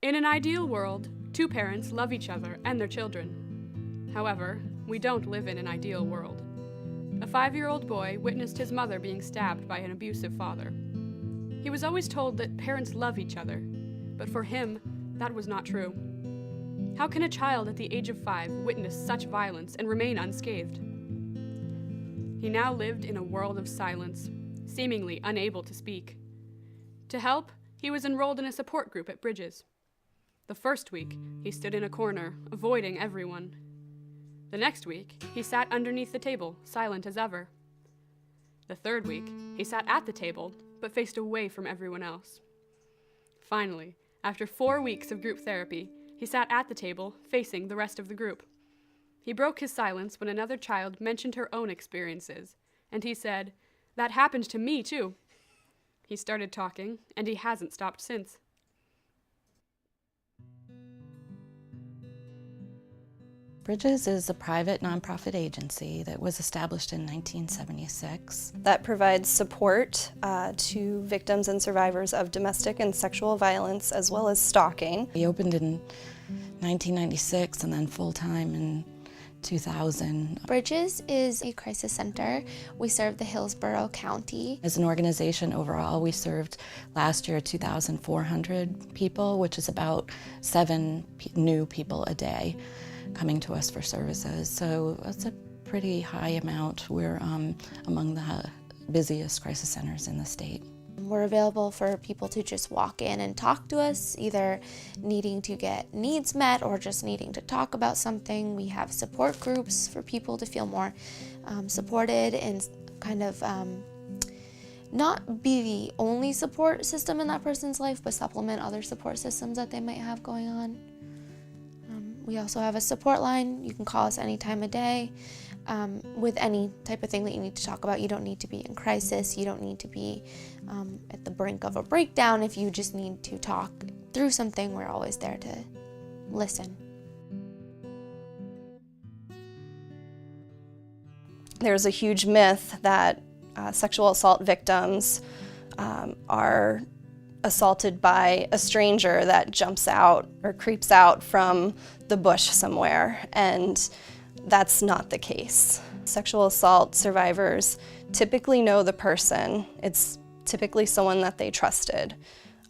In an ideal world, two parents love each other and their children. However, we don't live in an ideal world. A 5-year-old boy witnessed his mother being stabbed by an abusive father. He was always told that parents love each other, but for him, that was not true. How can a child at the age of 5 witness such violence and remain unscathed? He now lived in a world of silence, seemingly unable to speak. To help, he was enrolled in a support group at Bridges. The first week, he stood in a corner, avoiding everyone. The next week, he sat underneath the table, silent as ever. The third week, he sat at the table, but faced away from everyone else. Finally, after 4 weeks of group therapy, he sat at the table, facing the rest of the group. He broke his silence when another child mentioned her own experiences, and he said, "That happened to me too." He started talking, and he hasn't stopped since. Bridges is a private nonprofit agency that was established in 1976. That provides support to victims and survivors of domestic and sexual violence, as well as stalking. We opened in 1996 and then full-time in 2000. Bridges is a crisis center. We serve the Hillsborough County. As an organization overall, we served last year 2,400 people, which is about 7 new people a day coming to us for services. So that's a pretty high amount. We're among the busiest crisis centers in the state. We're available for people to just walk in and talk to us, either needing to get needs met or just needing to talk about something. We have support groups for people to feel more supported and kind of not be the only support system in that person's life, but supplement other support systems that they might have going on. We also have a support line. You can call us any time of day with any type of thing that you need to talk about. You don't need to be in crisis. You don't need to be at the brink of a breakdown. If you just need to talk through something, we're always there to listen. There's a huge myth that sexual assault victims are assaulted by a stranger that jumps out or creeps out from the bush somewhere, and that's not the case. Sexual assault survivors typically know the person. It's typically someone that they trusted,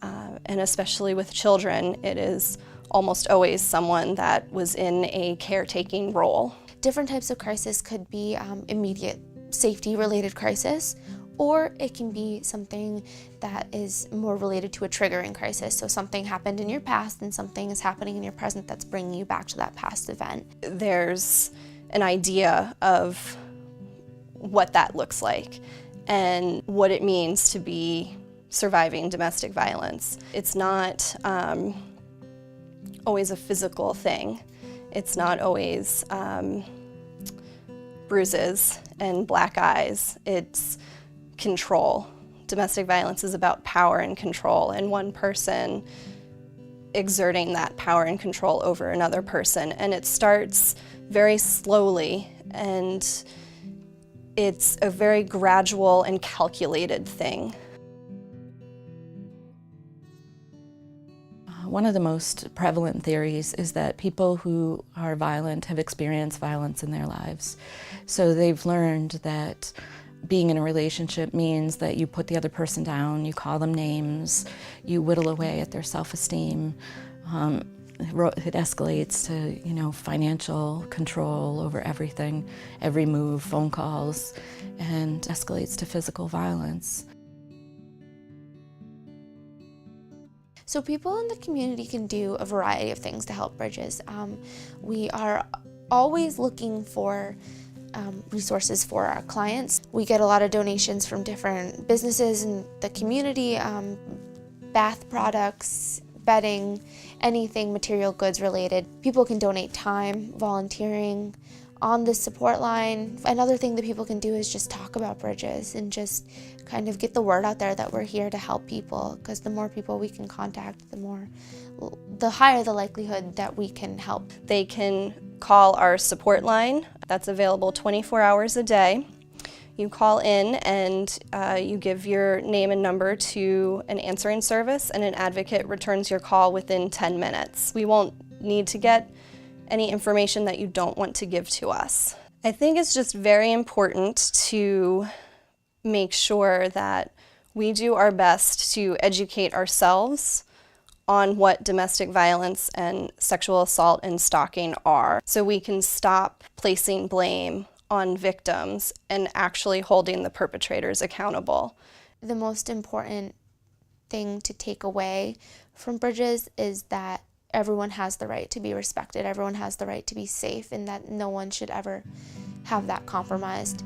and especially with children, it is almost always someone that was in a caretaking role. Different types of crisis could be immediate safety-related crisis, or it can be something that is more related to a triggering crisis. So something happened in your past and something is happening in your present that's bringing you back to that past event. There's an idea of what that looks like and what it means to be surviving domestic violence. It's not always a physical thing. It's not always bruises and black eyes. It's control. Domestic violence is about power and control, and one person exerting that power and control over another person. And it starts very slowly, and it's a very gradual and calculated thing. One of the most prevalent theories is that people who are violent have experienced violence in their lives. So they've learned that being in a relationship means that you put the other person down, you call them names, you whittle away at their self-esteem. It escalates to, financial control over everything, every move, phone calls, and escalates to physical violence. So people in the community can do a variety of things to help Bridges. We are always looking for resources for our clients. We get a lot of donations from different businesses in the community, bath products, bedding, anything material goods related. People can donate time, volunteering on the support line. Another thing that people can do is just talk about Bridges and just kind of get the word out there that we're here to help people, because the more people we can contact, the higher the likelihood that we can help. They can call our support line. That's available 24 hours a day. You call in and you give your name and number to an answering service, and an advocate returns your call within 10 minutes. We won't need to get any information that you don't want to give to us. I think it's just very important to make sure that we do our best to educate ourselves on what domestic violence and sexual assault and stalking are, so we can stop placing blame on victims and actually holding the perpetrators accountable. The most important thing to take away from Bridges is that everyone has the right to be respected, everyone has the right to be safe, and that no one should ever have that compromised.